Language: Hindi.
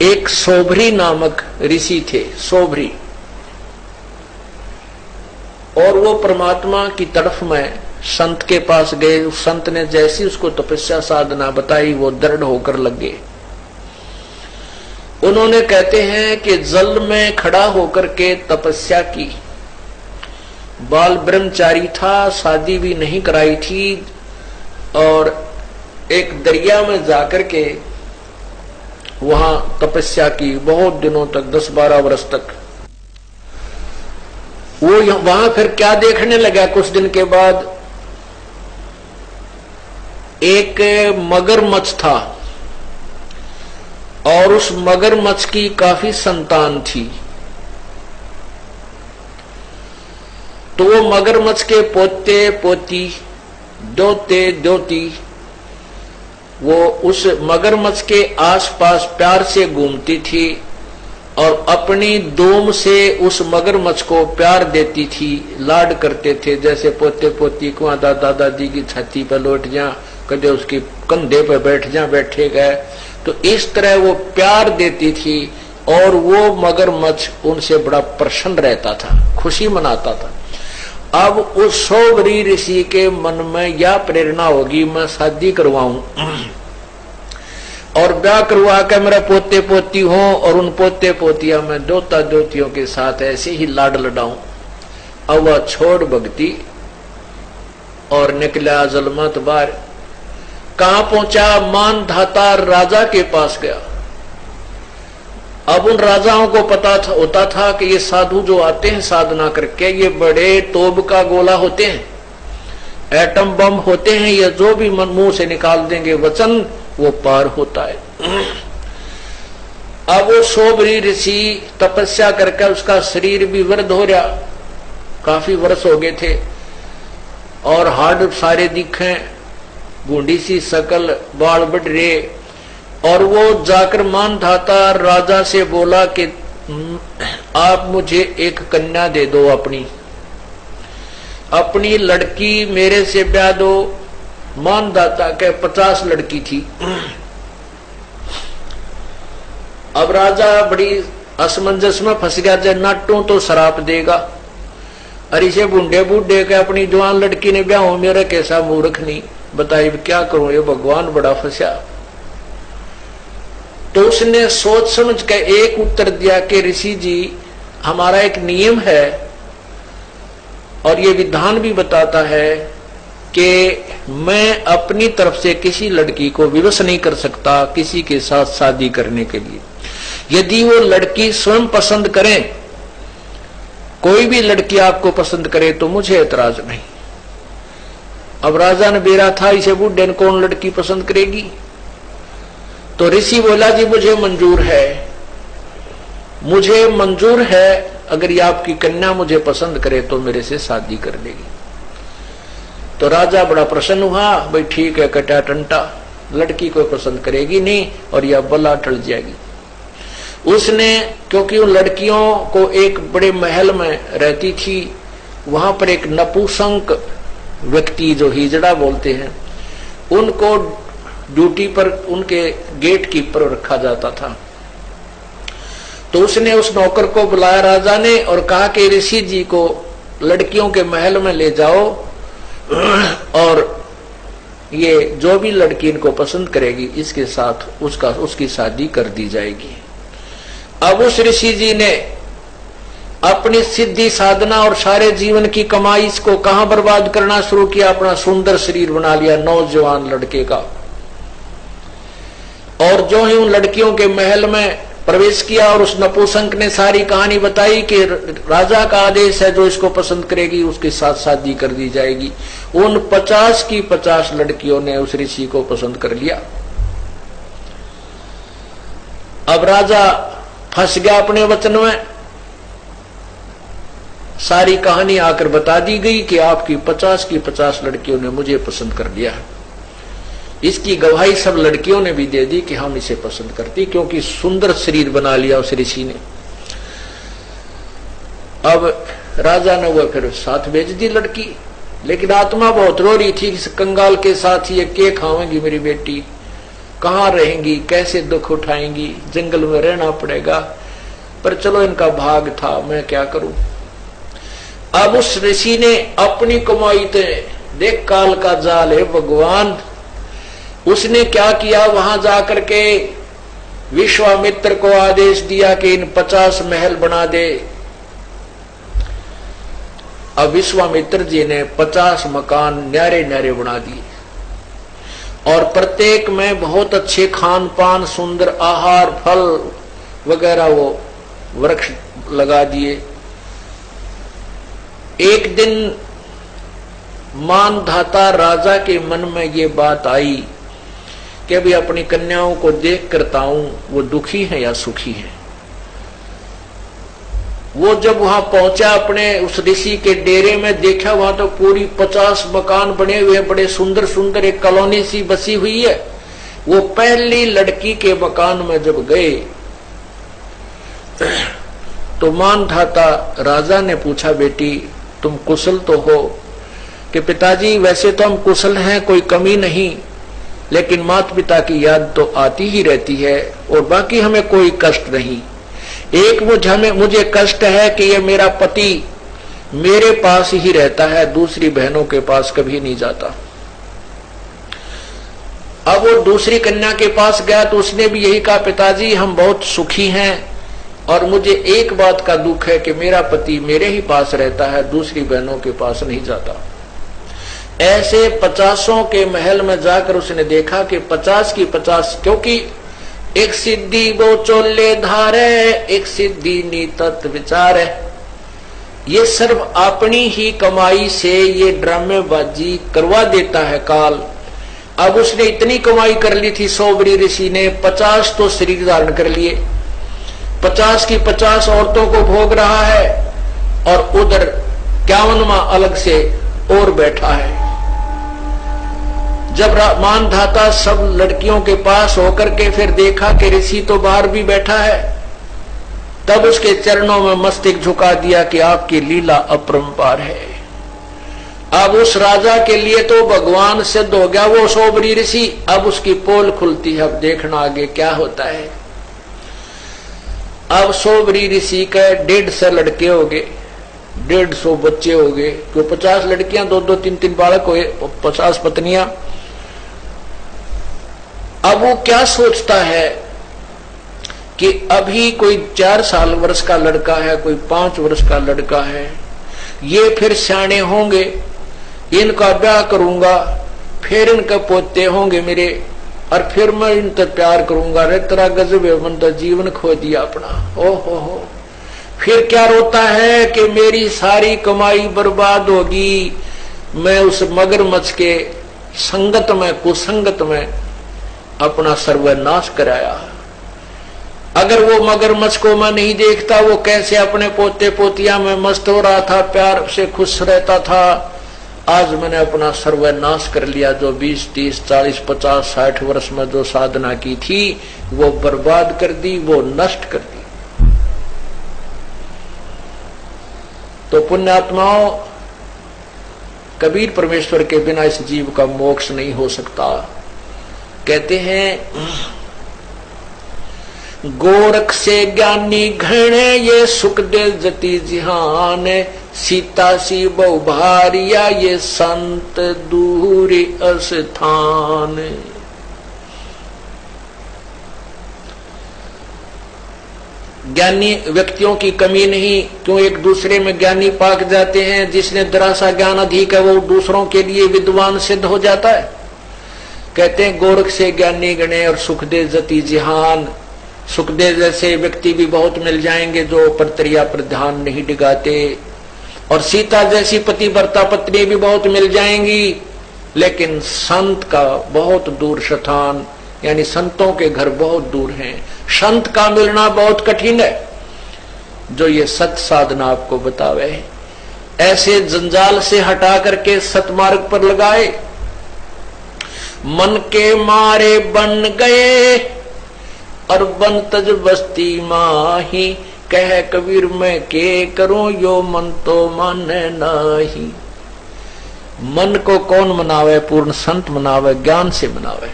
एक सोभरी नामक ऋषि थे, सोभरी, और वो परमात्मा की तरफ में संत के पास गए। उस संत ने जैसी उसको तपस्या साधना बताई वो दृढ़ होकर लग गए। उन्होंने कहते हैं कि जल में खड़ा होकर के तपस्या की। बाल ब्रह्मचारी था, शादी भी नहीं कराई थी, और एक दरिया में जाकर के वहां तपस्या की बहुत दिनों तक, 10-12 वर्ष तक। वो वहां फिर क्या देखने लगा, कुछ दिन के बाद एक मगरमच्छ था और उस मगरमच्छ की काफी संतान थी। तो वो मगरमच्छ के पोते पोती, दोते दोती, वो उस मगरमच्छ के आसपास प्यार से घूमती थी और अपनी दूम से उस मगरमच्छ को प्यार देती थी, लाड करते थे। जैसे पोते पोती को दादा दादी की छाती पर लौट जा, कदे उसके कंधे पर बैठ जा, बैठे गए, तो इस तरह वो प्यार देती थी और वो मगरमच्छ उनसे बड़ा प्रसन्न रहता था, खुशी मनाता था। अब उस सोभरी ऋषि के मन में यह प्रेरणा होगी, मैं शादी करवाऊं और ब्याह करवा के मेरा पोते पोती हो और उन पोते पोतिया में दोता दोतियों के साथ ऐसे ही लाड लडाऊं। अब वह छोड़ भक्ति और निकला जलमत बार। कहां पहुंचा? मानधाता राजा के पास गया। अब उन राजाओं को पता होता था कि ये साधु जो आते हैं साधना करके, ये बड़े तोब का गोला होते हैं, एटम बम होते हैं, ये जो भी मन मुंह से निकाल देंगे वचन वो पार होता है। अब वो सोभरी ऋषि तपस्या करके उसका शरीर भी वृद्ध हो रहा, काफी वर्ष हो गए थे, और हाड़ सारे दिखे, बूढ़ी सी शकल, बाल बढ़ रहे। और वो जाकर मानधाता राजा से बोला कि आप मुझे एक कन्या दे दो, अपनी लड़की मेरे से ब्याह दो। मानधाता के 50 लड़की थी। अब राजा बड़ी असमंजस में फंस गया, जब नाटू तो शराप देगा, अरे से बूढ़े बूढ़े के अपनी जवान लड़की ने ब्याह हो, मेरा कैसा मूर्ख नहीं, बताइए क्या करूं, ये भगवान बड़ा फंसा। तो उसने सोच समझ के एक उत्तर दिया कि ऋषि जी, हमारा एक नियम है और ये विधान भी बताता है कि मैं अपनी तरफ से किसी लड़की को विवश नहीं कर सकता किसी के साथ शादी करने के लिए। यदि वो लड़की स्वयं पसंद करें, कोई भी लड़की आपको पसंद करे तो मुझे एतराज नहीं। अब राजा ने बेरा था, इसे बूढ़े ने कौन लड़की पसंद करेगी? तो ऋषि बोला जी मुझे मंजूर है, मुझे मंजूर है, अगर ये आपकी कन्या मुझे पसंद करे तो मेरे से शादी कर लेगी। तो राजा बड़ा प्रसन्न हुआ, भाई ठीक है, कटा टंटा, लड़की को पसंद करेगी नहीं और यह बला टल जाएगी। उसने, क्योंकि उन लड़कियों को एक बड़े महल में रहती थी, वहां पर एक नपुंसक व्यक्ति जो हिजड़ा बोलते हैं, उनको ड्यूटी पर उनके गेट कीपर रखा जाता था। तो उसने उस नौकर को बुलाया राजा ने और कहा कि ऋषि जी को लड़कियों के महल में ले जाओ और ये जो भी लड़की इनको पसंद करेगी इसके साथ उसकी शादी कर दी जाएगी। अब उस ऋषि जी ने अपनी सिद्धि साधना और सारे जीवन की कमाई इसको कहां बर्बाद करना शुरू किया, अपना सुंदर शरीर बना लिया नौजवान लड़के का। और जो ही उन लड़कियों के महल में प्रवेश किया और उस नपुंसक ने सारी कहानी बताई कि राजा का आदेश है, जो इसको पसंद करेगी उसके साथ शादी कर दी जाएगी। उन 50 की 50 लड़कियों ने उस ऋषि को पसंद कर लिया। अब राजा फंस गया अपने वचन में, सारी कहानी आकर बता दी गई कि आपकी 50 की 50 लड़कियों ने मुझे पसंद कर लिया है। इसकी गवाही सब लड़कियों ने भी दे दी कि हम इसे पसंद करती, क्योंकि सुंदर शरीर बना लिया उस ऋषि ने। अब राजा ने वो फिर साथ भेज दी लड़की, लेकिन आत्मा बहुत रो रही थी, इस कंगाल के साथ ये के खावेंगी मेरी बेटी, कहाँ रहेंगी, कैसे दुख उठाएंगी, जंगल में रहना पड़ेगा। पर चलो इनका भाग था, मैं क्या करूं। अब उस ऋषि ने अपनी कमाई थे, देख काल का जाल है भगवान, उसने क्या किया, वहां जाकर के विश्वामित्र को आदेश दिया कि इन 50 महल बना दे। अब विश्वामित्र जी ने 50 मकान न्यारे न्यारे बना दिए और प्रत्येक में बहुत अच्छे खान पान, सुंदर आहार, फल वगैरह वो वृक्ष लगा दिए। एक दिन मानधाता राजा के मन में ये बात आई कि अभी अपनी कन्याओं को देख करता हूं वो दुखी है या सुखी है। वो जब वहां पहुंचा अपने उस ऋषि के डेरे में, देखा वहां तो पूरी 50 मकान बने हुए, बड़े सुंदर सुंदर, एक कॉलोनी सी बसी हुई है। वो पहली लड़की के मकान में जब गए तो मानधाता राजा ने पूछा, बेटी तुम कुशल तो हो? कि पिताजी वैसे तो हम कुशल हैं, कोई कमी नहीं, लेकिन माता पिता की याद तो आती ही रहती है और बाकी हमें कोई कष्ट नहीं। एक मुझे कष्ट है कि ये मेरा पति मेरे पास ही रहता है, दूसरी बहनों के पास कभी नहीं जाता। अब वो दूसरी कन्या के पास गया तो उसने भी यही कहा, पिताजी हम बहुत सुखी हैं और मुझे एक बात का दुख है कि मेरा पति मेरे ही पास रहता है, दूसरी बहनों के पास नहीं जाता। ऐसे 50 के महल में जाकर उसने देखा कि 50 की 50, क्योंकि एक सिद्धि वो चोले धारे, एक सिद्धि नीतत विचार है, ये सिर्फ अपनी ही कमाई से ये ड्रामेबाजी करवा देता है काल। अब उसने इतनी कमाई कर ली थी, सोबरी ऋषि ने 50 तो शरीर धारण कर लिए, 50 की 50 औरतों को भोग रहा है और उधर 51वां अलग से और बैठा है। जब मानधाता सब लड़कियों के पास होकर के फिर देखा कि ऋषि तो बाहर भी बैठा है, तब उसके चरणों में मस्तक झुका दिया कि आपकी लीला अपरंपार है। अब उस राजा के लिए तो भगवान सिद्ध हो गया वो सोबरी ऋषि। अब उसकी पोल खुलती है, अब देखना आगे क्या होता है। अब सोबरी ऋषि के 150 लड़के हो गए, 150 बच्चे हो गए, तो 50 लड़कियां, 2-2, 3-3 बालक हुए, 50 पत्नियां। अब वो क्या सोचता है कि अभी कोई 4 साल वर्ष का लड़का है, कोई 5 वर्ष का लड़का है, ये फिर सियाने होंगे, इनका ब्याह करूंगा, फिर इनके पोते होंगे मेरे, और फिर मैं इनसे प्यार करूंगा। रे तेरा गजब है, मन तो जीवन खो दिया अपना। हो फिर क्या रोता है कि मेरी सारी कमाई बर्बाद होगी, मैं उस मगरमच्छ के संगत में, कुसंगत में अपना सर्वनाश कराया। अगर वो मगरमच्छ को मैं नहीं देखता, वो कैसे अपने पोते पोतिया में मस्त हो रहा था, प्यार से खुश रहता था, आज मैंने अपना सर्वनाश कर लिया। जो 20, 30, 40, 50, 60 वर्ष में जो साधना की थी वो बर्बाद कर दी, वो नष्ट कर दी। तो पुण्यात्माओं, कबीर परमेश्वर के बिना इस जीव का मोक्ष नहीं हो सकता। कहते हैं गोरख से ज्ञानी घणे, ये सुख दे जति जिहान, सीता सी बहु भारिया, ये संत दूरी अस्थान। ज्ञानी व्यक्तियों की कमी नहीं, क्यों एक दूसरे में ज्ञानी पाक जाते हैं। जिसने दरासा ज्ञान अधिक है वो दूसरों के लिए विद्वान सिद्ध हो जाता है। कहते हैं गोरख से ज्ञानी गणे और सुखदेव जति जिहान। सुखदेव जैसे व्यक्ति भी बहुत मिल जाएंगे जो परतरिया पर ध्यान नहीं डिगाते, और सीता जैसी पतिव्रता पत्नी भी बहुत मिल जाएंगी, लेकिन संत का बहुत दूर स्थान, यानी संतों के घर बहुत दूर हैं। संत का मिलना बहुत कठिन है, जो ये सत साधना आपको बतावे, ऐसे जंजाल से हटा करके सतमार्ग पर लगाए। मन के मारे बन गए और बन तज बस्ती माही, कह कबीर मैं के करूं यो मन तो माने नाही। मन को कौन मनावे? पूर्ण संत मनावे, ज्ञान से मनावे।